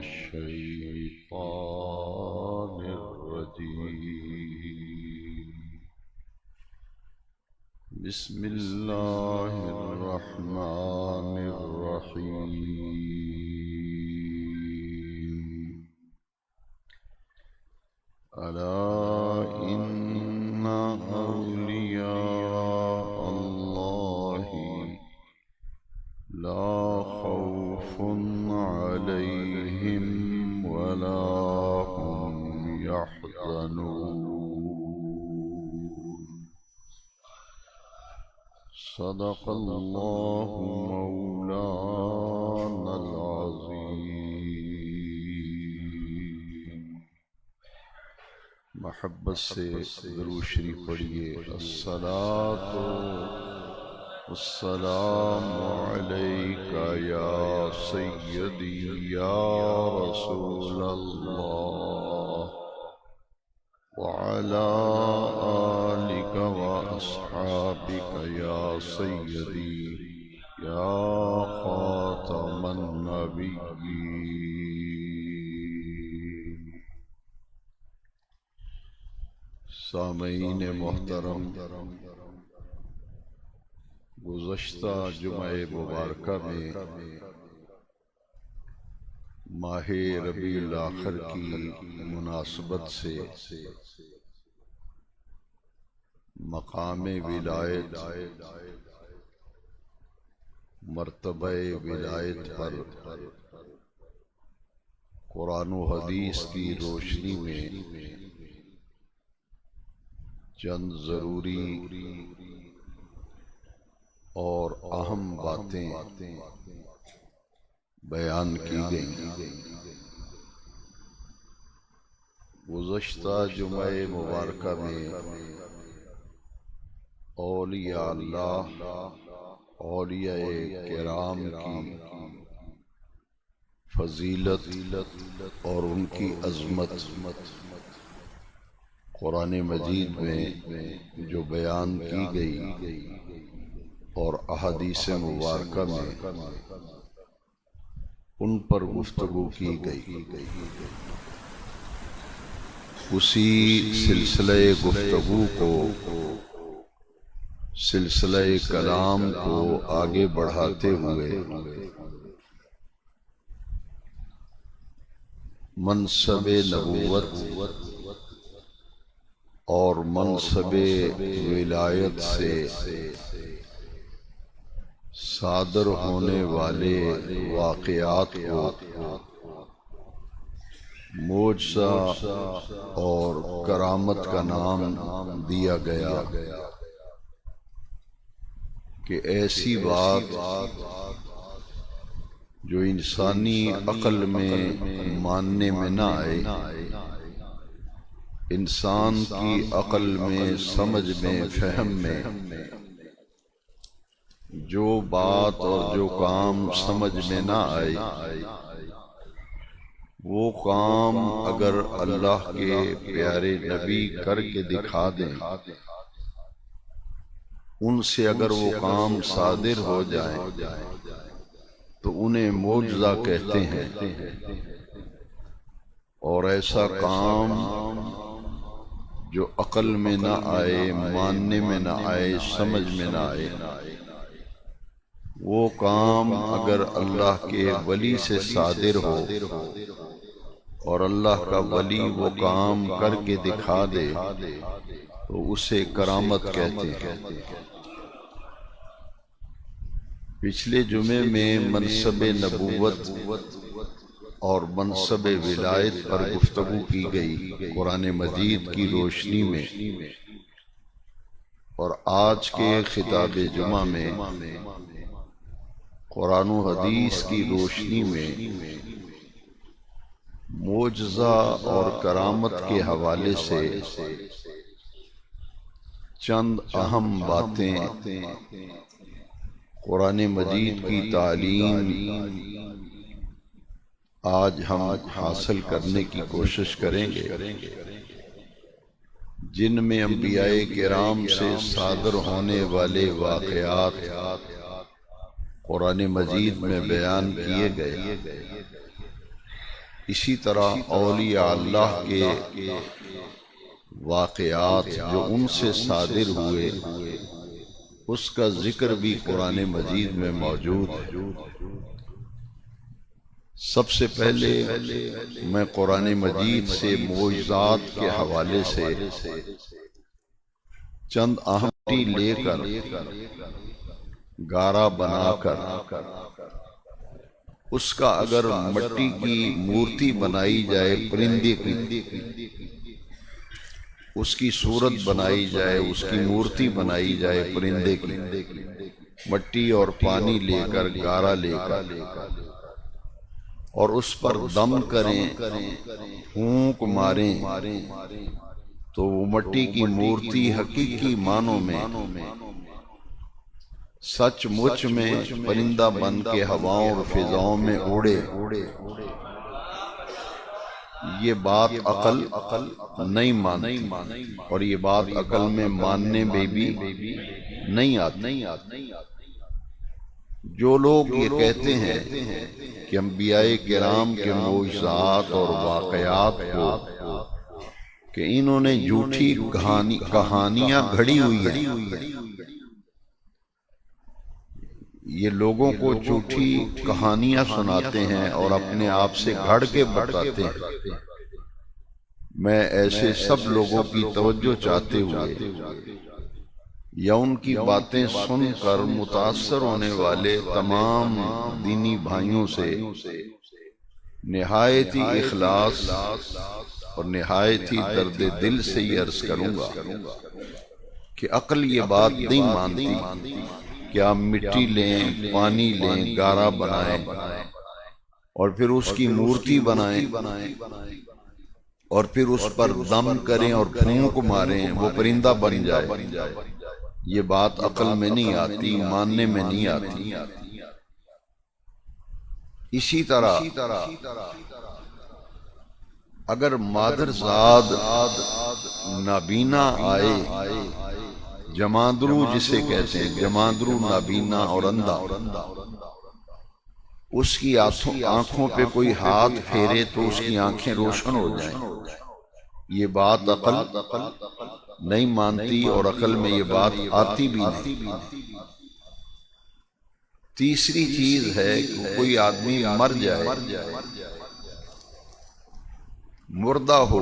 الشيطان الرجيم. بسم الله الرحمن الرحيم. ألا إن أولياء الله لا خوف عليهم ولا هم يحزنون. صدق الله مولانا العظيم. محبت سے درود شریف پڑھیے. الصلاۃ والسلام علیک یا سیدی یا رسول اللہ وعلی آلک واصحابک یا سیدی یا خاتم النبیین. سامعین محترم، گزشتہ جمعہ مبارکہ میں ماہ ربیع الاخر کی مناسبت سے مقام ولایت، مرتبہ ولایت پر قرآن و حدیث کی روشنی میں چند ضروری اور اہم باتیں بیان کی گئیں. گزشتہ جمعہ مبارکہ میں اولیاء اللہ، اولیاء کرام کی فضیلت اور ان کی عظمت قرآن مجید میں جو بیان کی گئی اور احادیث مبارکہ میں ان پر گفتگو کی گئی، اسی سلسلہ گفتگو کو، سلسلہ کلام کو آگے بڑھاتے ہوئے منصب نبوت اور منصب ولایت سے صادر ہونے والے واقعات کو معجزہ اور کرامت کا نام دیا گیا کہ ایسی بات جو انسانی عقل میں ماننے میں نہ آئے، انسان کی عقل میں، سمجھ میں، فہم میں جو بات اور جو کام سمجھ میں نہ آئے، وہ کام اگر اللہ کے پیارے نبی کر کے دکھا دیں، ان سے اگر وہ کام صادر ہو جائے تو انہیں معجزہ کہتے ہیں. اور ایسا کام جو عقل میں نہ آئے، ماننے میں نہ آئے، سمجھ میں نہ آئے، وہ کام اگر اللہ کے ولی سے صادر ہو اور اللہ کا ولی وہ کام کر کے دکھا دے تو اسے کرامت کہتے ہیں. پچھلے جمعے میں منصب نبوت اور منصب ولایت پر گفتگو کی گئی قرآن مجید کی روشنی میں، اور آج کے خطاب جمعہ میں قرآن و حدیث کی روشنی میں معجزہ اور کرامت کے حوالے سے چند اہم باتیں قرآن مجید کی تعلیم آج ہم حاصل کرنے کی کوشش کریں گے، جن میں انبیاء کرام سے صادر ہونے والے واقعات قرآن مجید میں بیان کیے گئے، اسی طرح اولیاء اللہ کے واقعات جو ان سے صادر ہوئے اس کا ذکر بھی قرآن مجید میں موجود ہے۔ سب سے پہلے میں قرآن مجید سے معجزات کے حوالے سے چند اہم لے کر گارا بنا کر اس کا اگر مٹی کی مورتی بنائی جائے پرندے کی، اس کی صورت بنائی جائے، اس کی مورتی بنائی جائے پرندے کی، مٹی اور پانی لے کر، گارا لے کر، اور اس پر دم کریں، پھونک ماریں، تو وہ مٹی کی مورتی حقیقی معنوں میں سچ مچ میں پرندہ بن کے ہواؤں اور فضاؤں میں اڑے۔ یہ بات عقل نہیں مانتی، اور یہ بات عقل میں ماننے میں بھی نہیں آتی۔ جو لوگ یہ کہتے ہیں کہ انبیاء کرام کے معجزات اور واقعات کو کہ انہوں نے جھوٹی کہانیاں گھڑی ہوئی ہیں، یہ لوگوں کو جھوٹی کہانیاں سناتے ہیں اور اپنے آپ سے گھڑ کے بتاتے ہیں، میں ایسے سب لوگوں کی توجہ چاہتے ہوئے یا ان کی باتیں سن کر متاثر ہونے والے تمام دینی بھائیوں سے نہایت ہی اخلاص اور نہایت ہی درد دل سے یہ عرض کروں گا کہ عقل یہ بات نہیں مانتی کہ آپ مٹی لیں، پانی لیں، گارا بنائیں اور پھر اس کی مورتی بنائیں اور پھر اس پر دم کریں اور پھونک ماریں وہ پرندہ بن جائے۔ یہ بات عقل میں نہیں آتی، ماننے میں نہیں آتی۔ اسی طرح اگر مادرزاد نابینا آئے، جماندرو جسے کہتے ہیں، جماندرو نابینا اور اندھا، اس کی آنکھوں پہ کوئی ہاتھ پھیرے تو اس کی آنکھیں روشن ہو جائیں، یہ بات عقل نہیں مانتی اور عقل میں یہ بات آتی بھی نہیں۔ تیسری چیز ہے کہ کوئی آدمی مر جائے، مردہ ہو،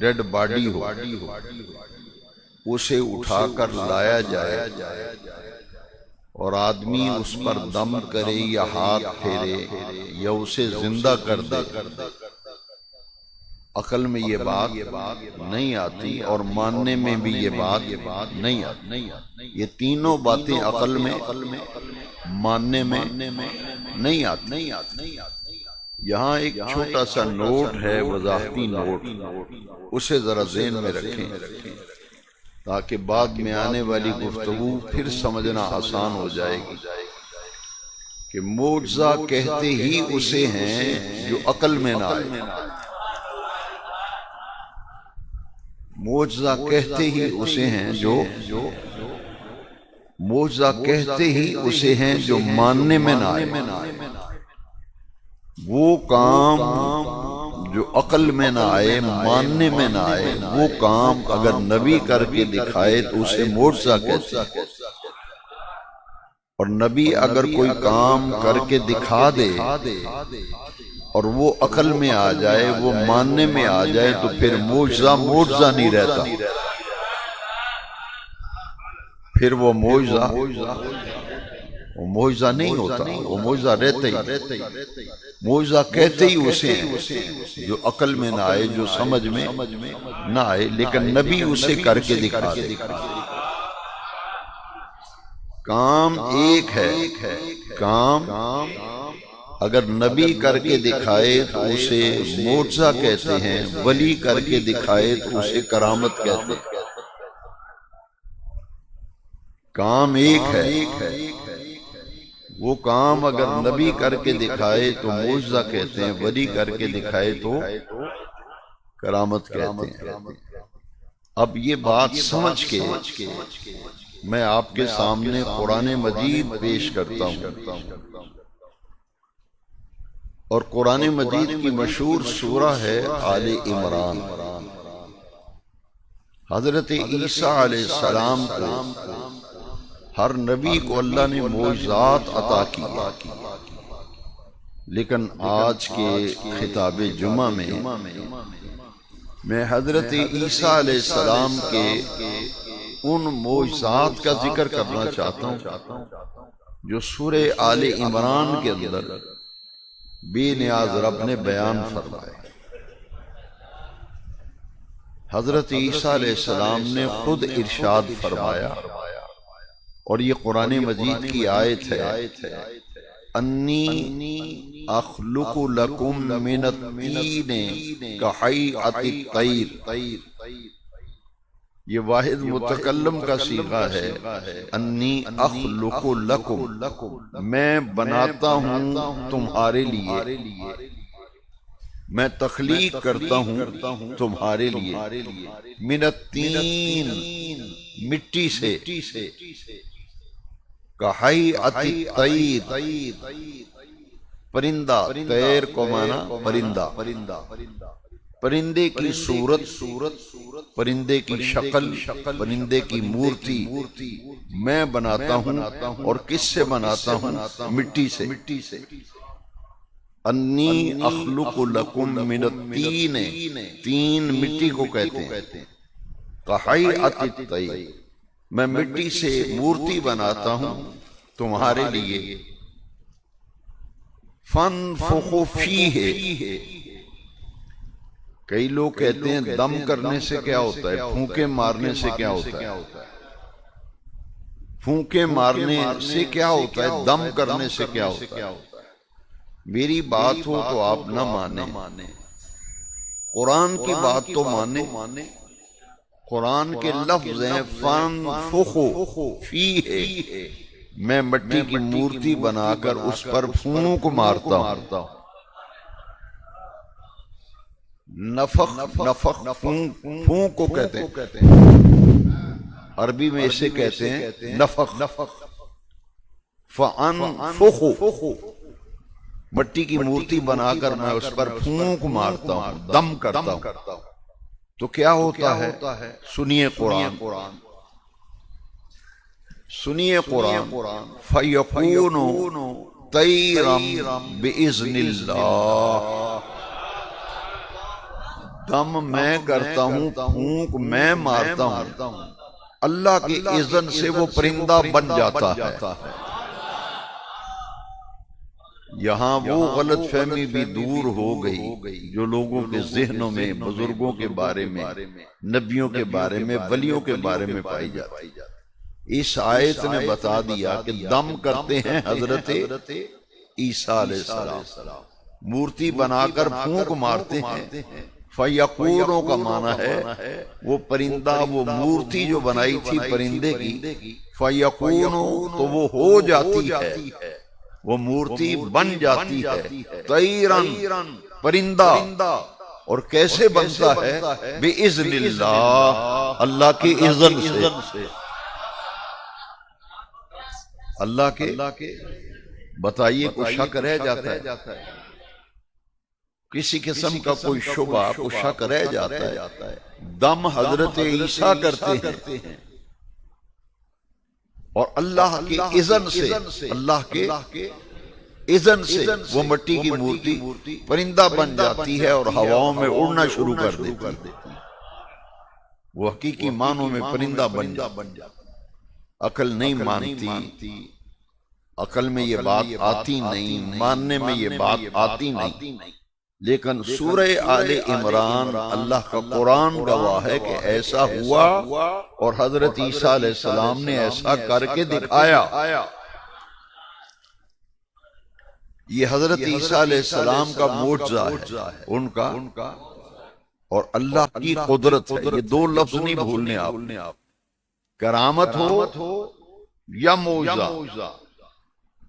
ڈیڈ باڈی ہو، اسے اٹھا کر لایا جائے اور آدمی اس پر دم کرے یا ہاتھ پھیرے یا اسے زندہ کر دے، عقل میں یہ بات نہیں آتی اور ماننے میں بھی یہ بات نہیں آتی۔ یہ تینوں باتیں عقل میں، ماننے میں نہیں آتی۔ یہاں ایک چھوٹا سا نوٹ ہے، وضاحتی نوٹ، اسے ذرا ذہن میں رکھیں تاکہ بعد میں آنے والی گفتگو پھر سمجھنا آسان ہو جائے گی کہ معجزہ کہتے ہی اسے ہیں جو عقل میں نہ آئے، معجزہ کہتے ہی اسے ہیں معجزہ کہتے ہی اسے ہیں جو ماننے میں نہ آئے۔ وہ کام جو عقل میں نہ آئے، ماننے میں نہ آئے، وہ کام اگر نبی کر کے دکھائے تو اسے معجزہ کہتے ہیں، اور نبی اگر کوئی کام کر کے دکھا دے اور وہ عقل میں آ جائے، وہ ماننے میں آ جائے، تو پھر معجزہ نہیں رہتا، پھر وہ معجزہ نہیں ہوتا، وہ معجزہ رہتا ہی۔ معجزہ کہتے ہی اسے ہیں جو عقل میں نہ آئے، جو سمجھ میں نہ آئے، لیکن نبی اسے کر کے دکھا دے۔ کام ایک ہے، کام اگر نبی کر کے دکھائے تو اسے معجزہ کہتے ہیں، ولی کر کے دکھائے تو اسے کرامت کہتے ہیں۔ کام ایک ہے، وہ کام اگر نبی کر کے دکھائے تو معجزہ کہتے ہیں، ولی کر کے دکھائے تو کرامت کہتے ہیں۔ اب یہ بات سمجھ کے میں آپ کے سامنے قرآن مجید پیش کرتا ہوں۔ اور قرآن مجید کی مشہور سورہ ہے آل عمران۔ حضرت عیسیٰ علیہ السلام کو ہر نبی کو اللہ نے معجزات عطا کیے، لیکن آج کے خطاب جمعہ میں حضرت عیسیٰ علیہ السلام کے ان معجزات کا ذکر کرنا چاہتا ہوں جو سورہ آل عمران کے اندر بے نیاز رب نے بیان فرمائے۔ حضرت عیسیٰ علیہ السلام نے خود ارشاد فرمایا، اور یہ قرآن مجید کی آیت ہے، انی اخلق لکم من الطین کہیئۃ الطیر۔ یہ واحد متکلم کا صیغہ ہے، انی اخلق لکم، میں بناتا ہوں تمہارے لیے، میں تخلیق کرتا ہوں تمہارے لیے، من الطین، مٹی سے، کہیئۃ الطیر، پرندہ، طیر کو مانا پرندہ، پرندے کی صورت، پرندے کی شکل، پرندے کی مورتی میں بناتا ہوں، اور کس سے بناتا ہوں؟ مٹی سے۔ انی اخلق لکم من الطین، تین مٹی کو کہتے ہیں، کہیئۃ الطیر، میں مٹی سے مورتی بناتا ہوں تمہارے لیے، فانفخ فیہ۔ کئی لوگ کہتے ہیں دم کرنے سے کیا ہوتا ہے، پھونکے مارنے سے کیا ہوتا ہے؟ پھونکے مارنے سے کیا ہوتا ہے، دم کرنے سے کیا ہوتا ہے؟ میری بات ہو تو آپ نہ مانیں، قرآن کی بات تو مانیں۔ قرآن کے لفظ ہیں فانفخ فیہ، میں مٹی کی مورتی بنا کر اس پر پھونک مارتا ہوں۔ نفخ پھونک کو کہتے ہیں، عربی میں اسے کہتے ہیں نفخ۔ فانفخ، مٹی کی مورتی بنا کر میں اس پر پھونک مارتا ہوں، دم کرتا ہوں، تو کیا ہوتا ہے؟ سنیے قرآن، سنیے قرآن، فَيَكُونُ طَيْرًا بِإِذْنِ اللَّهِ، دم میں کرتا ہوں، پھونک میں مارتا ہوں، اللہ کے اذن سے وہ پرندہ بن جاتا ہے۔ یہاں وہ غلط فہمی بھی دور ہو گئی جو لوگوں کے ذہنوں میں بزرگوں کے بارے میں، نبیوں کے بارے میں، ولیوں کے بارے میں پائی جاتی۔ اس آیت نے بتا دیا کہ دم کرتے ہیں حضرت عیسیٰ علیہ السلام، مورتی بنا کر پھونک مارتے ہیں۔ فَيَكُونُ کا معنی ہے وہ پرندہ، وہ مورتی جو بنائی تھی پرندے کی، فَيَكُونُ تو وہ ہو جاتی ہے، وہ مورتی بن جاتی ہے، طیرن پرندہ، اور کیسے بنتا ہے؟ بِإِذْنِ اللَّهِ، اللہ کے اذن سے، اللہ کے۔ بتائیے کوئی شک رہ جاتا ہے؟ کسی قسم کا کوئی شبہ، کوئی شک رہ جاتا ہے؟ دم حضرت عیسیٰ کرتے ہیں، اور اللہ کے اذن سے، اللہ کے اذن سے وہ مٹی کی مورتی پرندہ بن جاتی ہے اور ہواؤں میں اڑنا شروع کر دیتی ہے، وہ حقیقی معنوں میں پرندہ بن جاتا۔ عقل نہیں مانتی، عقل میں یہ بات آتی نہیں، ماننے میں یہ بات آتی نہیں، لیکن سورہ آل عمران اللہ کا قرآن گواہ ہے کہ ایسا ہوا، اور حضرت عیسیٰ علیہ السلام نے ایسا کر کے دکھایا۔ یہ حضرت عیسیٰ علیہ السلام کا معجزہ ہے، ان کا، اور اللہ کی قدرت ہے۔ یہ دو لفظ نہیں بھولنے آپ، کرامت ہو یا معجزہ،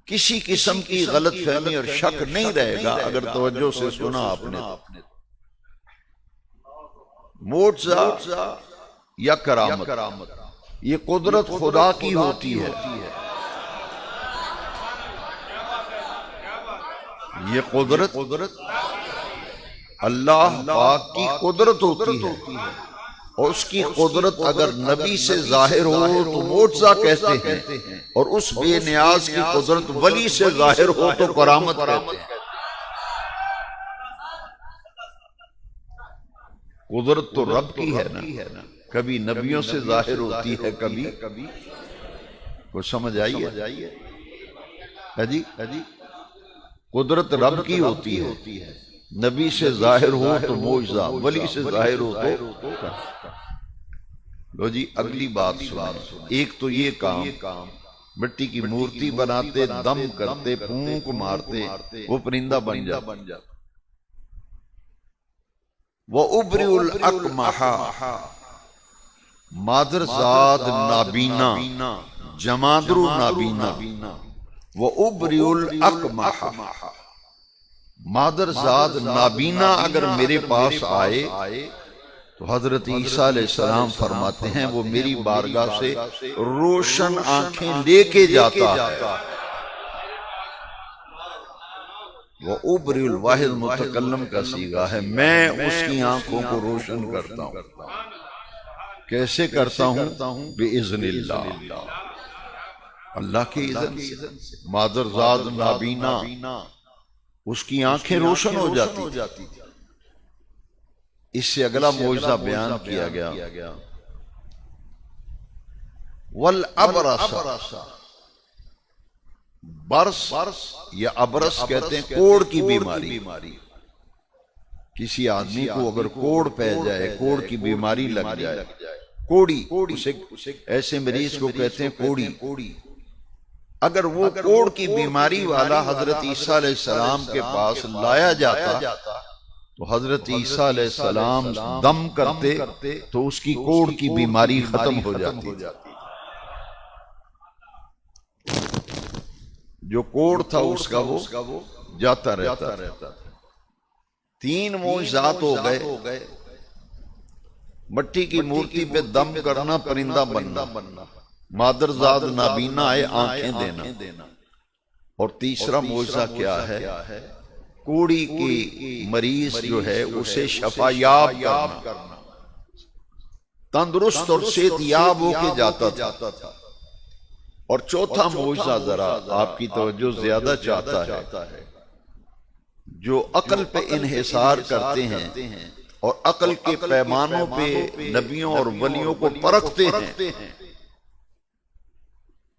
کسی قسم کی غلط فہمی اور شک نہیں رہے گا اگر توجہ سے سنا آپ نے۔ معجزہ یا کرامت، یہ قدرت خدا کی ہوتی ہے، یہ قدرت اللہ پاک کی قدرت ہوتی ہے، اور اس کی قدرت اگر نبی سے ظاہر ہو تو معجزہ کہتے ہیں، اور اس بے نیاز کی قدرت ولی سے ظاہر ہو تو کرامت کہتے ہیں۔ قدرت تو رب کی ہے نا، کبھی نبیوں سے ظاہر ہوتی ہے، کبھی کو سمجھ آئی ہے جی؟ قدرت رب کی ہوتی ہے، نبی سے ظاہر ہو تو معجزہ، ولی سے ظاہر ہو تو لو جی اگلی بات سنیں۔ ایک تو یہ کام مٹی کی مورتی بناتے، دم کرتے، پھونک مارتے، وہ پرندہ بن جاتا۔ وَأُبْرِئُ الْأَكْمَحَ، مادر زاد نابینا، جمادر نابینا۔ وَأُبْرِئُ الْأَكْمَحَ، مادر زاد نابینا اگر میرے پاس آئے تو حضرت عیسیٰ علیہ السلام فرماتے ہیں وہ میری بارگاہ سے روشن آنکھیں لے کے جاتا ہے۔ وہ ابری الواحد متکلم کا صیغہ ہے، میں اس کی آنکھوں کو روشن کرتا ہوں۔ کیسے کرتا ہوں؟ بِإِذْنِ اللہ، اللہ کی اذن سے۔ مادر زاد نابینا، اس کی آنکھیں روشن ہو جاتی۔ اس سے اگلا معجزہ بیان کیا گیا، وَالْأَبْرَصَ، برس یا ابرس کہتے ہیں کوڑ کی بیماری۔ کسی آدمی کو اگر کوڑ پہ جائے، کوڑ کی بیماری لگ جائے، کوڑی، ایسے مریض کو کہتے ہیں کوڑی۔ اگر وہ کوڑ کی بیماری والا حضرت عیسیٰ علیہ السلام کے پاس لایا جاتا تو حضرت عیسیٰ علیہ السلام دم کرتے تو اس کی کوڑ کی بیماری ختم ہو جاتی۔ جو کوڑ تھا اس کا وہ جاتا رہتا۔ تین معجزات ہو گئے، مٹی کی مورتی پہ دم کرنا، پرندہ بننا، مادر زاد نابینا آئے آنکھیں دینا، اور تیسرا معجزہ کیا ہے؟ کوڑی کی مریض جو ہے اسے شفا یاب کرنا، تندرست اور صحت یاب ہو کے جاتا تھا۔ اور چوتھا معجزہ ذرا آپ کی توجہ زیادہ چاہتا ہے، جو عقل پہ انحصار کرتے ہیں اور عقل کے پیمانوں پہ نبیوں اور ولیوں کو پرکھتے ہیں،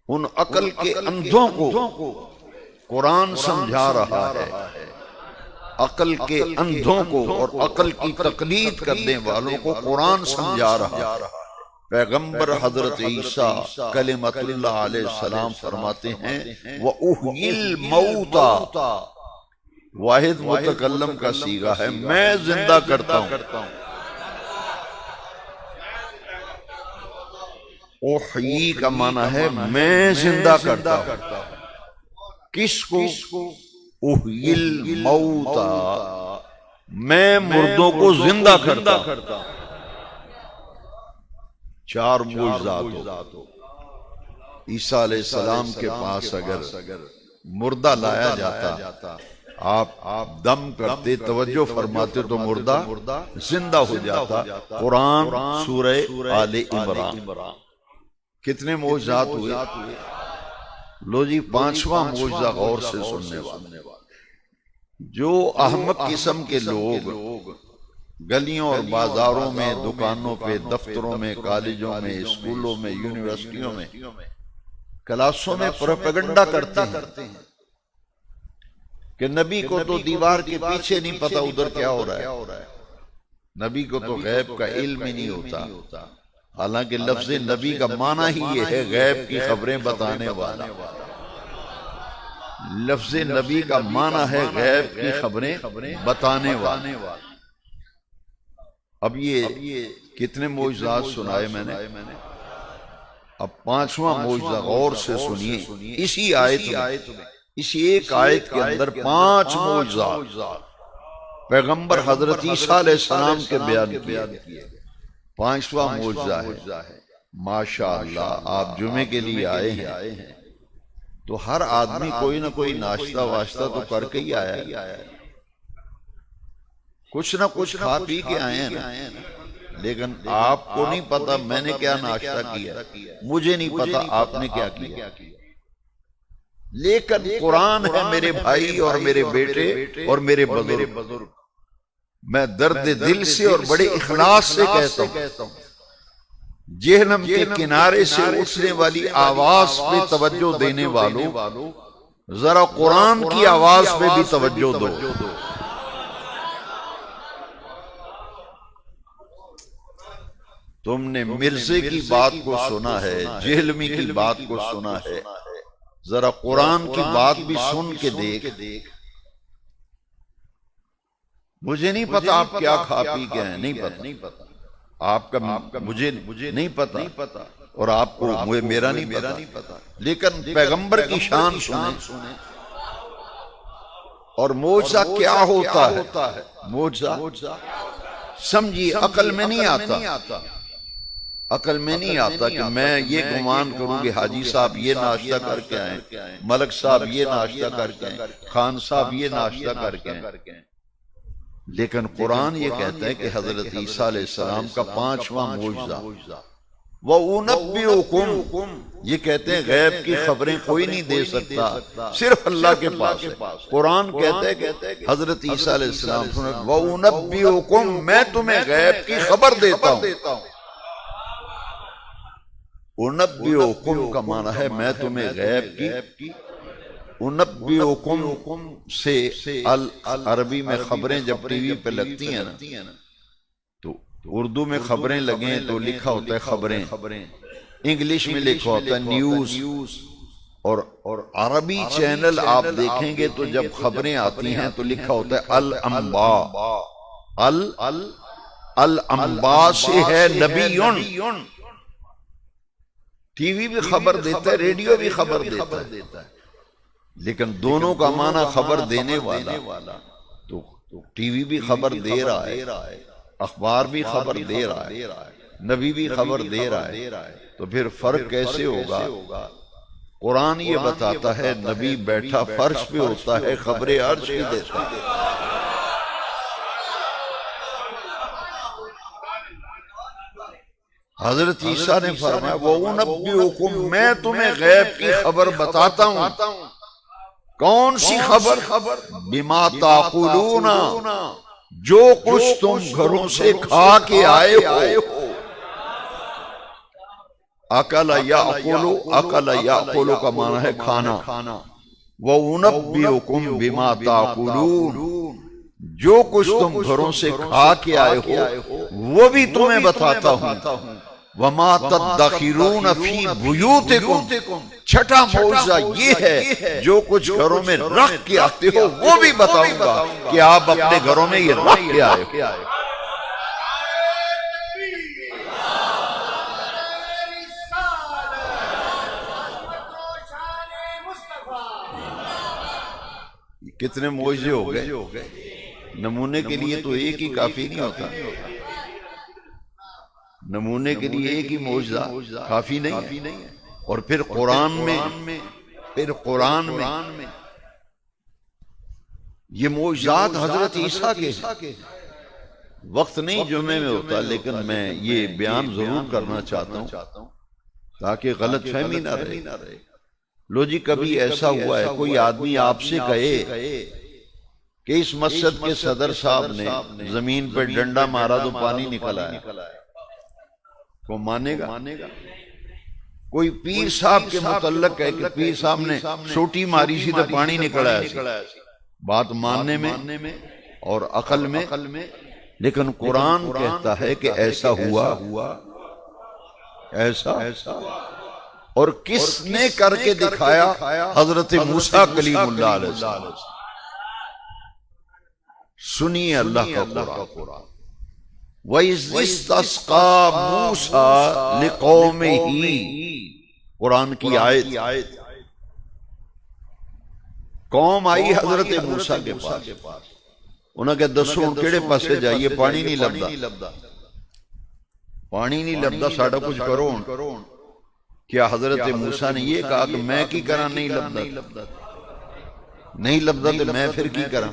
ان عقل کے اندھوں کو قرآن سمجھا رہا ہے۔ عقل کے اندھوں کو اور عقل کی تقلید کرنے والوں کو قرآن سمجھا رہا ہے۔ پیغمبر حضرت عیسیٰ کلمۃ اللہ علیہ السلام فرماتے ہیں وَأُحْيِي الْمَوْتَى، واحد متکلم کا صیغہ ہے، میں زندہ کرتا ہوں۔ احیی کا معنی ہے میں زندہ کرتا ہوں۔ کس کو؟ احیی الموتى، میں مردوں کو زندہ کرتا ہوں۔ چار معجزات ہو۔ عیسیٰ علیہ السلام کے پاس اگر مردہ لایا جاتا، آپ دم کرتے، توجہ فرماتے تو مردہ زندہ ہو جاتا۔ قرآن سورہ آل عمران۔ کتنے معجزات ہوئے؟ لو جی پانچواں معجزہ غور سے سننے والے۔ جو احمق قسم کے لوگ گلیوں اور بازاروں میں، دکانوں پہ، دفتروں میں، کالجوں میں، اسکولوں میں، یونیورسٹیوں میں، کلاسوں میں پروپیگنڈا کرتے ہیں کہ نبی کو تو دیوار کے پیچھے نہیں پتا ادھر کیا ہو رہا ہے، نبی کو تو غیب کا علم ہی نہیں ہوتا۔ حالانکہ لفظ نبی کا معنی ہی یہ ہے غیب کی خبریں بتانے والا۔ لفظ نبی کا معنی ہے غیب کی خبریں بتانے والا۔ اب یہ کتنے معجزات سنائے میں نے، اب پانچواں معجزہ غور سے سنیے۔ اسی آیت میں، اسی ایک آیت کے اندر 5 معجزات پیغمبر حضرت عیسیٰ علیہ السلام کے بیان کیے۔ پانچواں معجزہ ہے، ماشاءاللہ آپ جمعے کے لیے آئے ہیں، تو ہر آدمی کوئی نہ کوئی ناشتہ واشتہ تو کر کے ہی آیا ہے، کچھ نہ کچھ کھا پی کے آئے ہیں نا۔ لیکن آپ کو نہیں پتا میں نے کیا ناشتہ کیا، مجھے نہیں پتا آپ نے کیا کیا، لیکن قرآن ہے میرے بھائی اور میرے بیٹے اور میرے بزرگ، میں درد دل سے اور بڑے اخلاص سے کہتا ہوں، جہنم کے کنارے سے اٹھنے والی آواز پہ توجہ دینے والوں، ذرا قرآن کی آواز پہ بھی توجہ دو۔ تم نے مرزے کی بات کو سنا ہے، جہلمی کی بات کو سنا ہے، ذرا قرآن کی بات بھی سن کے دیکھ۔ مجھے نہیں پتا آپ کیا کھا پی کے ہیں، نہیں پتا آپ کا، مجھے نہیں پتا، اور آپ کو میرا نہیں پتا، لیکن پیغمبر کی شان سنیں اور معجزہ کیا ہوتا ہے۔ معجزہ سمجھیے عقل میں نہیں آتا، عقل میں نہیں آتا کہ میں یہ گمان کروں کہ حاجی صاحب یہ ناشتہ کر کے آئیں، ملک صاحب یہ ناشتہ کر کے آئیں، خان صاحب یہ ناشتہ کر کے آئیں۔ لیکن قرآن یہ کہتا ہے کہ حضرت عیسیٰ علیہ السلام کا 5واں معجزہ وَأُنَبِّئُكُمْ، یہ کہتے ہیں غیب کی خبریں کوئی نہیں دے سکتا، صرف اللہ کے پاس ہے۔ قرآن کہتا ہے کہ حضرت عیسیٰ علیہ السلام وَأُنَبِّئُكُمْ، میں تمہیں غیب کی خبر دیتا ہوں۔ اُنَبِّئُكُمْ کا معنی ہے میں تمہیں غیب کی، اُنَبِّئُكُمْ سے عربی میں خبریں جب ٹی وی پہ لگتی ہیں نا تو اردو میں خبریں لگیں تو لکھا ہوتا ہے خبریں، انگلش میں لکھا ہوتا ہے نیوز، اور عربی چینل آپ دیکھیں گے تو جب خبریں آتی ہیں تو لکھا ہوتا ہے الانباء، الانباء سے ہے نبیون۔ ٹی وی بھی خبر دیتا ہے، ریڈیو بھی خبر دیتا ہے، لیکن دونوں کا معنی خبر دینے والا، تو ٹی وی بھی خبر دے رہا ہے، اخبار بھی خبر دے رہا ہے، نبی بھی خبر دے رہا ہے، تو پھر فرق کیسے ہوگا؟ قرآن یہ بتاتا ہے نبی بیٹھا فرش پہ ہوتا ہے، خبریں عرش کی دیتا ہے۔ حضرت عیسیٰ نے فرمایا وَأُنَبِّئُكُمْ، میں تمہیں غیب کی خبر بتاتا ہوں۔ کون سی خبر؟ بِمَا تَأْكُلُونَ، جو کچھ تم گھروں سے کھا کے آئے ہو۔ اکل یأکل کا معنی ہے کھانا، وَأُنَبِّئُكُمْ بِمَا تَأْكُلُونَ، جو کچھ تم گھروں سے کھا کے آئے ہو وہ بھی تمہیں بتاتا ہوں۔ وَمَا تَدَّخِرُونَ فِي بُيُوتِكُمْ، چھٹا معجزہ یہ ہے جو کچھ گھروں میں رکھ کے آتے ہو وہ بھی بتاؤں گا کہ آپ اپنے گھروں میں یہ رکھ کے آئے ہو۔ کتنے معجزے ہو گئے؟ نمونے کے لیے تو ایک ہی کافی نہیں ہوتا، نمونے کے لیے ایک ہی معجزہ کافی نہیں ہے۔ اور پھر قرآن میں یہ معجزات حضرت عیسیٰ کے وقت نہیں جمعے میں ہوتا، لیکن میں یہ بیان ضرور کرنا چاہتا ہوں تاکہ غلط فہمی نہ رہے۔ لو جی کبھی ایسا ہوا ہے کوئی آدمی آپ سے کہے کہ اس مسجد کے صدر صاحب نے زمین پر ڈنڈا مارا تو پانی نکل آیا، وہ مانے گا؟ کوئی پیر صاحب کے متعلق ہے کہ پیر صاحب نے سوٹی ماری سی تو پانی نکل آیا، بات ماننے میں اور عقل میں، لیکن قرآن کہتا ہے کہ ایسا ہوا، ایسا اور کس نے کر کے دکھایا؟ حضرت موسیٰ کلیم اللہ علیہ السلام۔ سنیے اللہ کا قرآن، وَإِذِ اسْتَسْقَىٰ مُوسَىٰ لِقَوْمِهِ، قرآن کی آیت، قوم آئی حضرت موسیٰ کے پاس، انہوں نے کہا دسو کیڑے پاسے جائیے، پانی نہیں لبدا، ساڑھا کچھ کرو۔ کیا حضرت موسیٰ نے یہ کہا کہ میں کی کرا نہیں لبدا تو میں پھر کی کرا؟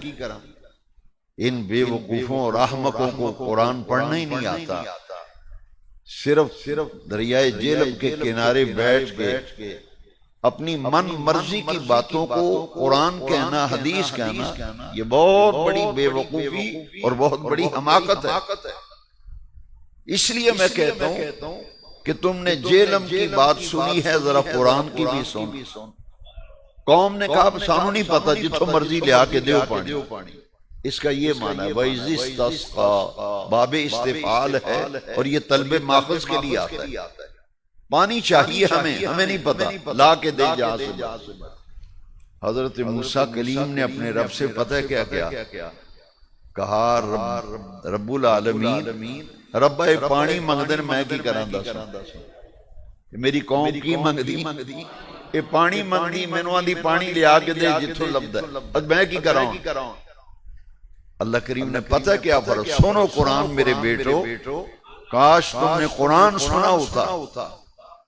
ان بے وقوفوں اور احمقوں کو قرآن پڑھنا ہی نہیں آتا، صرف دریائے جہلم کے کنارے بیٹھ کے اپنی من مرضی کی باتوں کو قرآن کہنا، حدیث کہنا، یہ بہت بڑی بے وقوفی اور بہت بڑی حماقت ہے۔ اس لیے میں کہتا ہوں کہ تم نے جہلم کی بات سنی ہے، ذرا قرآن کی بھی سن۔ قوم نے کہا سانو نہیں پتا، جتھوں مرضی لے آ کے دیو پانی۔ اس کا یہ معنی ہے وَإِذِ اسْتَسْقَىٰ، باب استفعال ہے اور یہ طلب ماخذ کے لیے آتا ہے۔ پانی چاہیے ہمیں نہیں پتا، لا کے دے جہاں سے۔ حضرت موسیٰ کلیم نے اپنے رب سے پتہ کیا کہا؟ رب العالمین، رب اے پانی منگ دن میں کی کران دا سا، میری قوم کی منگ دی، اے پانی منگ دی، میں نوان دی پانی لے آگے دے جتھو لب دے، اب میں کی کراؤں؟ اللہ کریم نے پتہ کیا فرق، سنو قرآن میرے بیٹو، کاش تم نے قرآن سنا ہوتا،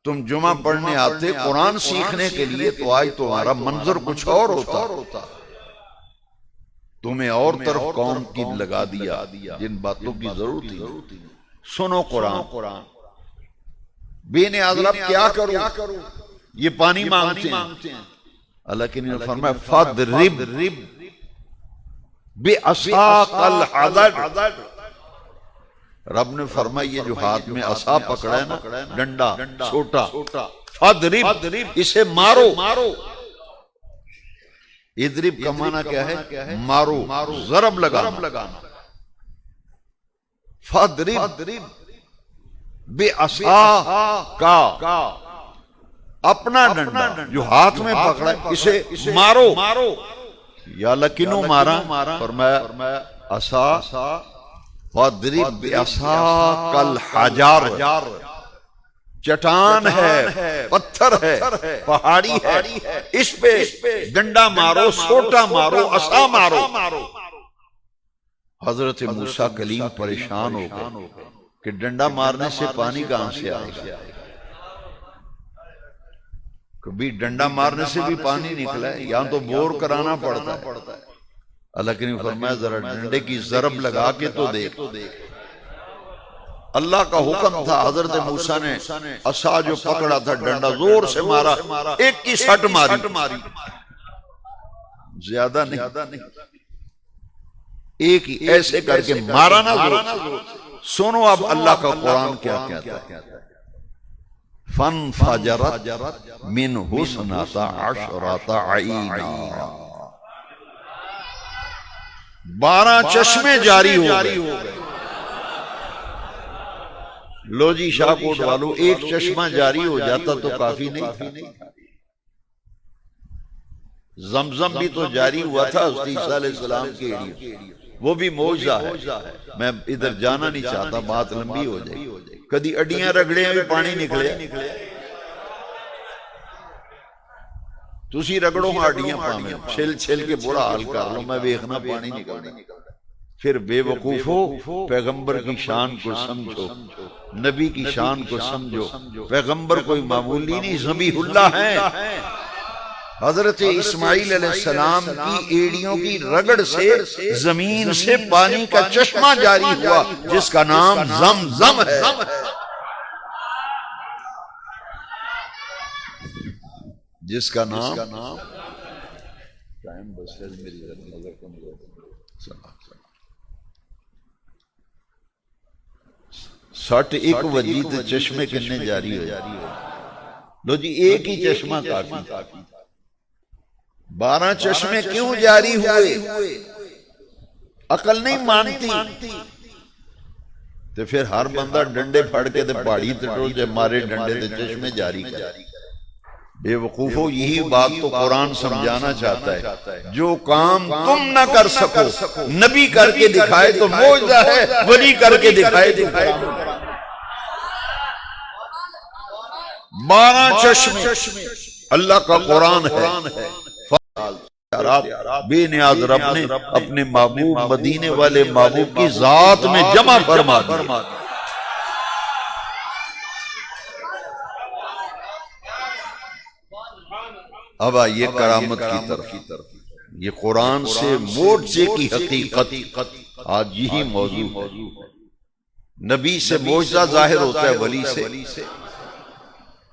تم جمعہ پڑھنے آتے قرآن سیکھنے کے لیے، تو آج تمہارا منظر کچھ اور ہوتا، تمہیں اور طرف قوم کی لگا دیا جن باتوں کی ضرورت تھی۔ سنو قرآن، بے نیاز رب کیا کروں، یہ پانی مانگتے ہیں۔ اللہ کریم نے فرمایا فَضْرِبْ بِعَصَاكَ الْحَجَرَ، رب نے فرمایا یہ جو ہاتھ میں عصا پکڑا ہے نا، ڈنڈا چھوٹا، فَضْرِبْ، اسے مارو۔ اضرب کا معنی کیا ہے؟ مارو، ضرب لگانا۔ فَضْرِبْ بِعَصَاكَ، اپنا ڈنڈا جو ہاتھ میں پکڑا ہے اسے مارو۔ یا اللہ کنوں مارا؟ فرمایا عصا، فَضْرِبْ بِعَصَاكَ الْحَجَرَ، چٹان ہے، پتھر ہے، پہاڑی ہے، اس پہ ڈنڈا مارو، سوٹا مارو، عصا مارو۔ حضرت موسیٰ کلیم پریشان ہو گئے کہ ڈنڈا مارنے سے پانی کہاں سے آئے گا؟ کبھی ڈنڈا مارنے سے بھی پانی نکلا ہے، یہاں تو بور کرانا پڑتا ہے۔ اللہ کریم فرمایا ذرا ڈنڈے کی ضرب لگا کے تو دیکھ۔ اللہ کا حکم تھا، حضرت موسیٰ نے عصا جو پکڑا تھا ڈنڈا زور سے مارا، ایک کی سٹ ماری، زیادہ نہیں، ایک ہی ایسے کر کے مارا نا زور سے۔ سنو اب اللہ کا قرآن کیا کہتا ہے، فَانْفَجَرَتْ مِنْهُ اثْنَتَا عَشْرَةَ عَيْنًا، 12 چشمے جاری ہو گئے۔ لو جی شاہ کوٹ والو، ایک چشمہ جاری ہو جاتا تو کافی نہیں تھا، زمزم بھی تو جاری ہوا تھا حضرت عیسیٰ علیہ السلام کے لیے، وہ بھی معجزہ ہے۔ میں ادھر جانا نہیں چاہتا، بات لمبی ہو جائے گی، کدی اڈیاں رگڑے بھی پانی نکلے، تسی رگڑو ہاں اڈیاں پانے، چھل کے برا حال کر لو، میں ویکھنا پانی نکلنا۔ پھر بے وقوفو، پیغمبر کی شان کو سمجھو، نبی کی شان کو سمجھو، پیغمبر کوئی معمولی نہیں، ذبیح اللہ ہیں۔ حضرت اسماعیل علیہ السلام کی ایڑیوں کی رگڑ سے زمین سے پانی کا چشمہ جاری ہوا جس کا نام زمزم ہے۔ جس کا نام 61 وجید چشمے کنے جاری ہو، لو جی ایک ہی چشمہ کافی، 12 چشمے کیوں جاری ہوئے؟ عقل نہیں مانتی، تو پھر ہر بندہ ڈنڈے پھڑ کے دے پہاڑی تٹول جے مارے ڈنڈے دے چشمے جاری کر۔ بے وقوفو، یہی بات تو قرآن سمجھانا چاہتا ہے، جو کام تم نہ کر سکو نبی کر کے دکھائے تو معجزہ ہے، ولی کر کے دکھائے تو کرام۔ 12 چشمے اللہ کا قرآن ہے۔ بے نیاز رب نے اپنے محبوب مدینے والے محبوب کی ذات میں جمع فرما دیا۔ اب آئیے کرامت کی طرف۔ یہ قرآن سے معجزے کی حقیقت آج یہی موضوع ہے۔ نبی سے معجزہ ظاہر ہوتا ہے، ولی سے۔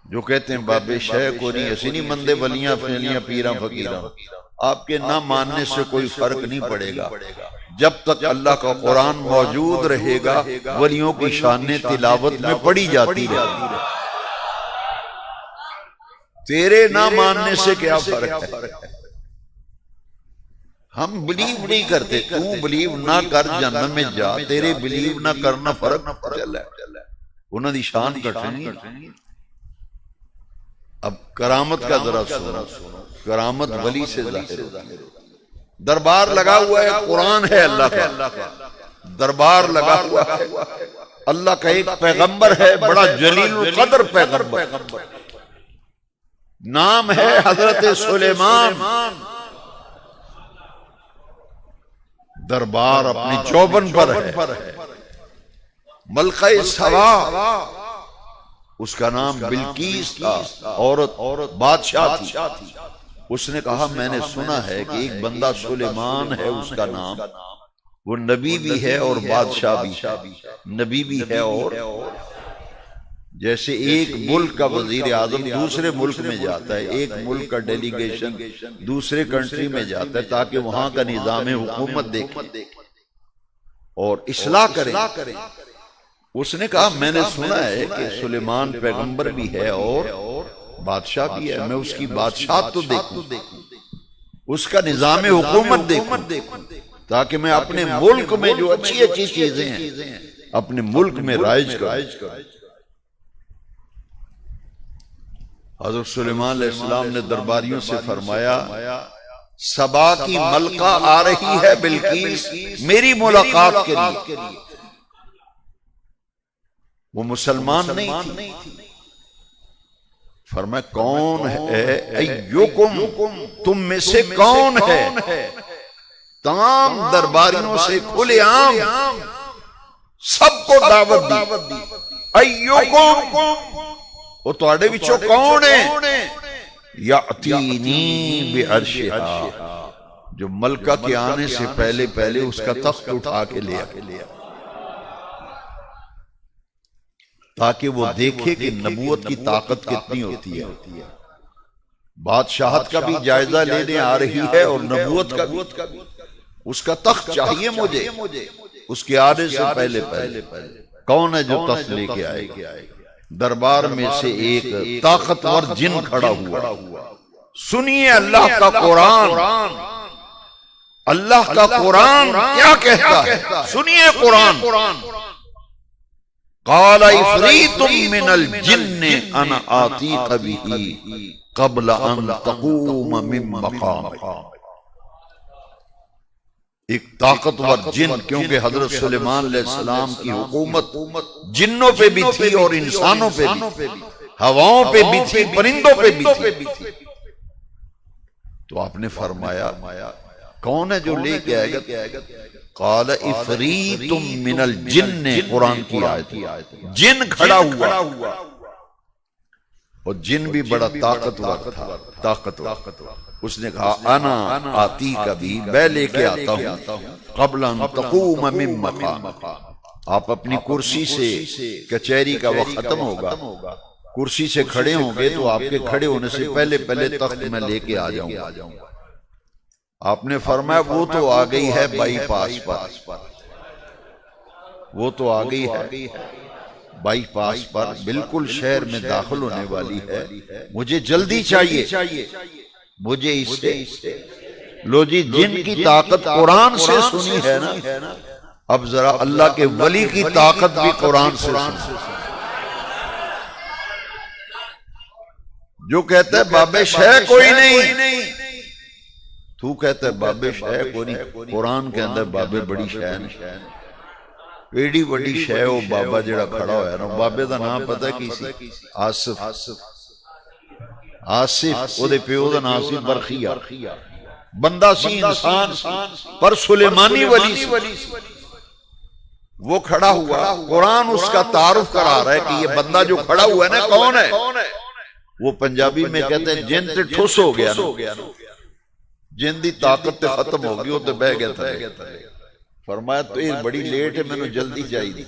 جو کہتے ہیں بابے شے کو نہیں، ایسی نہیں مندے ولیاں فیلیاں پیراں فقیراں، آپ کے نہ ماننے سے کوئی فرق نہیں پڑے گا۔ جب تک اللہ کا قرآن موجود رہے گا ولیوں کی شانیں تلاوت میں پڑھی جاتی رہے گی۔ تیرے نہ ماننے سے کیا فرق ہے؟ ہم بلیو نہیں کرتے، تو بلیو نہ کر جہنم میں جا، تیرے بلیو نہ کرنا فرق چلا ہے، انہوں دی شان کٹنی۔ اب کرامت کا ذرا سنو، کرامت ولی سے ظاہر ہوتی ہے۔ دربار لگا ہوا ہے، قرآن ہے اللہ کا، دربار لگا ہوا ہے، اللہ کا ایک پیغمبر ہے، بڑا جلیل القدر پیغمبر، نام ہے حضرت سلیمان۔ دربار اپنی چوبن پر ہے، ملکہ سبا، اس کا نام بلقیس تھا، عورت بادشاہ تھی۔ اس نے کہا میں نے سنا ہے کہ ایک بندہ سلیمان ہے اس کا نام، وہ نبی بھی ہے اور بادشاہ بھی ہے، نبی بھی ہے، اور جیسے ایک ملک کا وزیر اعظم دوسرے ملک میں جاتا ہے، ایک ملک کا ڈیلیگیشن دوسرے کنٹری میں جاتا ہے تاکہ وہاں کا نظام حکومت دیکھے اور اصلاح کرے۔ اس نے کہا میں نے سنا ہے کہ سلیمان پیغمبر بھی ہے اور بادشاہ بھی ہے، میں اس کی بادشاہت تو دیکھوں، اس کا نظام حکومت دیکھوں، تاکہ میں اپنے ملک میں جو اچھی اچھی چیزیں ہیں اپنے ملک میں رائج کروں۔ حضرت سلیمان علیہ السلام نے درباریوں سے فرمایا سبا کی ملکہ آ رہی ہے بلقیس میری ملاقات کے لیے۔ وہ مسلمان نہیں تھی۔ فرمایا کون ہے؟ ایوکم، تم میں سے کون ہے؟ تمام درباریوں سے کھلے عام سب کو دعوت دی۔ ایوکم، وہ تواڈے وچوں کون ہے؟ یاتینی بعرشہا، جو ملکہ کے آنے سے پہلے اس کا تخت اٹھا کے لیا، تاکہ وہ دیکھے کہ نبوت کی طاقت کتنی ہوتی ہے۔ بادشاہت کا بھی جائزہ لینے آ رہی ہے اور نبوت کا بھی۔ اس کا تخت چاہیے مجھے، اس کے آنے سے پہلے کون ہے جو تخت لے کے آئے گا؟ دربار میں سے ایک طاقتور جن کھڑا ہوا۔ سنیے اللہ کا قرآن، اللہ کا قرآن کیا کہتا ہے، سنیے قرآن۔ قال عفریت من الجن انا آتیک بہ قبل ان تقوم من مقامک۔ ایک طاقتور جن، کیونکہ حضرت سلیمان علیہ السلام کی حکومت جنوں پہ بھی تھی اور انسانوں پہ بھی، ہواؤں پہ بھی تھی، پرندوں پہ بھی تھی۔ تو آپ نے فرمایا کون ہے جو لے کے آئے گا؟ قال عفریت من الجن، قرآن کی آیت، جن کھڑا ہوا، اور جن بھی بڑا طاقتور تھا۔ اس نے کہا انا آتی کبھی، میں لے کے آتا ہوں، قبل ان تقوم من مقامک، آپ اپنی کرسی سے، کچہری کا وقت ختم ہوگا، کرسی سے کھڑے ہوں گے تو آپ کے کھڑے ہونے سے پہلے تخت میں لے کے آ جاؤں گا۔ آپ نے فرمایا وہ تو آ گئی ہے بائی پاس پر، وہ تو آ گئی ہے بائی پاس پر، بالکل شہر میں داخل ہونے والی ہے، مجھے جلدی چاہیے، مجھے اس سے لو جی جن کی طاقت قرآن سے سنی ہے نا، اب ذرا اللہ کے ولی کی طاقت بھی قرآن سے سنی۔ جو کہتا ہے بابے شے کوئی نہیں، تو کہتا ہے بابے شے کوئی نہیں، قرآن کے اندر بابے بڑی شے نہیں، ایڈی بڑی شے وہ بابا جڑا کھڑا ہوا ہے نا، بابے دا نام پتہ کی سی؟ آصف، وہ دے پیو دا نام سی برخیہ، بندہ سی انسان پر سلیمانی ولی سی۔ وہ کھڑا ہوا، قرآن اس کا تعارف کرا رہا ہے کہ یہ بندہ جو کھڑا ہوا ہے نا کون ہے؟ وہ پنجابی میں کہتے ہیں جن تے ٹھوس ہو گیا نا، جن دی طاقت تے ختم ہو گئی وہ تے بہ گیا تھا۔ فرمایا تو یہ بڑی لیٹ ہے، میں نے جلدی چاہیے۔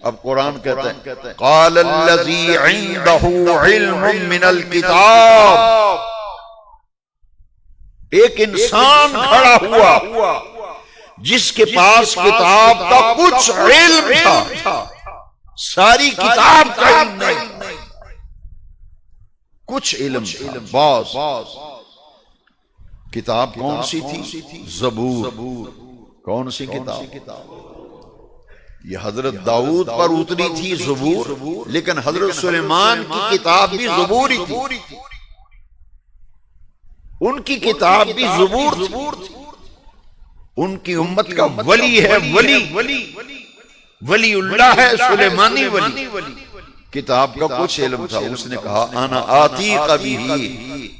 اب قرآن کہتا ہے قال الذی عنده علم من الکتاب، ایک انسان کھڑا ہوا جس کے پاس کتاب کا کچھ علم تھا، ساری کتاب کا علم نہیں، کچھ علم تھا باز۔ کتاب کون سی تھی؟ زبور۔ کون سی کتاب؟ یہ حضرت داؤد پر اتری تھی زبور، لیکن حضرت سلیمان کی کتاب بھی زبور ہی تھی، ان کی کتاب بھی زبور تھی۔ ان کی امت کا ولی ہے، ولی اللہ ہے، سلیمانی ولی۔ کتاب کا کچھ علم تھا، اس نے کہا انا آتیک بہ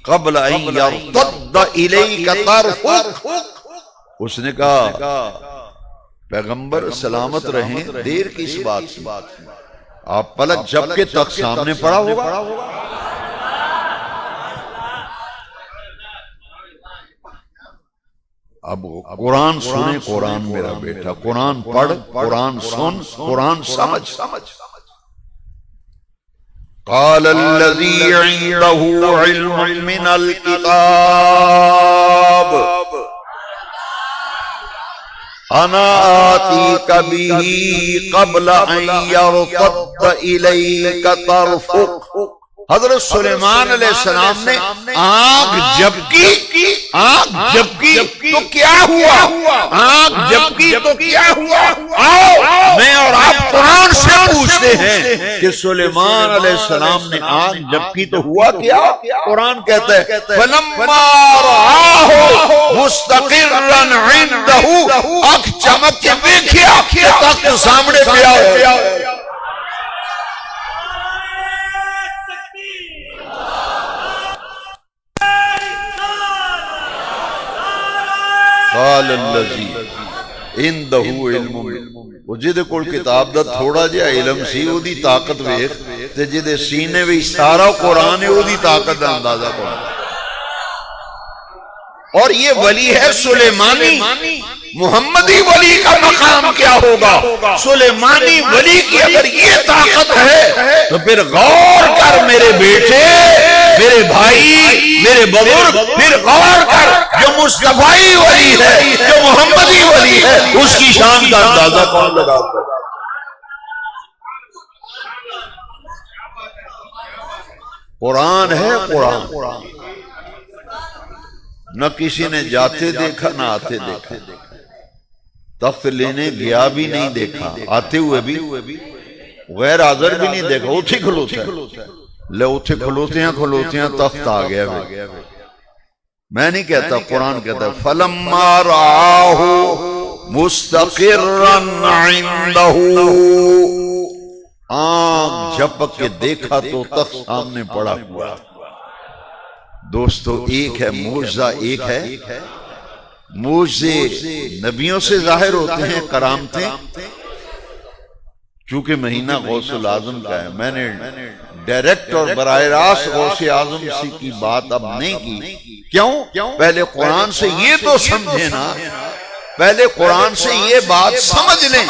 قبل ان یرتد الیک طرفک، اس نے کہا پیغمبر سلامت رہیں، دیر کی اس بات کی، آپ پلک جب کے تک سامنے پڑا ہوگا۔ اب قرآن سنے، قرآن میرا بیٹا، قرآن پڑھ، قرآن سن، قرآن سمجھ۔ قال الذی عنده علم من الکتاب انا آتیک بہ قبل ان یرتد الیک طرفک۔ حضرت سلیمان علیہ السلام نے آنکھ جھپکی تو کیا ہوا؟ آنکھ جھپکی تو کیا ہوا؟ آؤ میں اور آپ قرآن سے پوچھتے ہیں کہ سلیمان علیہ السلام نے آنکھ جھپکی تو ہوا کیا؟ قرآن کہتا ہے فلما رآہ مستقرا عنده، آنکھ چمک کے دیکھیا کہ تخت سامنے پیا ہو۔ قال الذی عنده علم، وہ جدے کول کتاب دا تھوڑا جہا علم سی، او دی طاقت ویکھ تے جدے سینے وچ سارا قرآن ہے، او دی طاقت دا اندازہ کرو۔ اور یہ ولی ہے سلیمانی، محمدی ولی کا مقام کیا ہوگا؟ سلیمانی ولی کی اگر یہ طاقت ہے تو پھر غور کر میرے بیٹے، میرے بھائی، میرے بزرگ، پھر غور کر جو مصطفی ولی ہے، جو محمدی ولی ہے، اس کی شان کا اندازہ کون لگاتا ہے؟ قرآن ہے، قرآن نہ کسی نے جاتے دیکھا نہ آتے دیکھا، تخت لینے گیا بھی نہیں دیکھا، آتے ہوئے بھی غیر حاضر بھی نہیں دیکھا، اتھی کھلوتے ہیں لے، اتھی کھلوتے ہیں تخت آ گیا۔ میں نہیں کہتا، قرآن کہتا ہے فَلَمَّا رَآهُ مُسْتَقِرًّا عِنْدَهُ، آنکھ جھپک کے دیکھا تو تخت سامنے پڑا ہوا۔ دوستو ایک ہے معجزہ، ایک ہے معجزے نبیوں سے ظاہر ہوتے ہیں، کرامتیں چونکہ مہینہ غوث العظم کا ہے، میں نے ڈائریکٹ اور براہ راست غوث اعظم سی کی بات اب نہیں کی۔ کیوں؟ پہلے قرآن سے یہ تو سمجھے نا، پہلے قرآن سے یہ بات سمجھ لیں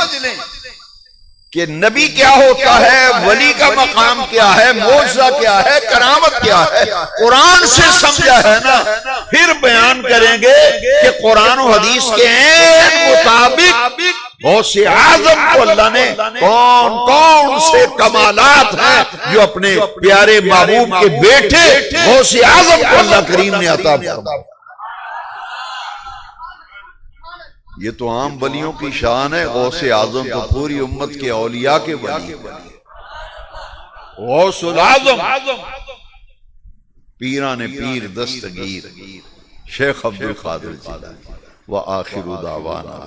کہ نبی کیا ہوتا ہے، ولی کا مقام کیا ہے، معجزہ کیا ہے، کرامت کیا ہے۔ قرآن سے سمجھا ہے نا، پھر بیان کریں گے کہ قرآن و حدیث کے مطابق غوث اعظم کو اللہ نے کون کون سے کمالات ہیں جو اپنے پیارے محبوب کے بیٹے غوث اعظم کو اللہ کریم نے عطا فرمایا۔ یہ تو عام ولیوں کی شان ہے، غوث اعظم تو پوری امت کے اولیاء کے ولی، غوث العظم پیران پیر دستگیر شیخ عبد القادر جیلانی۔ وآخر دعوانا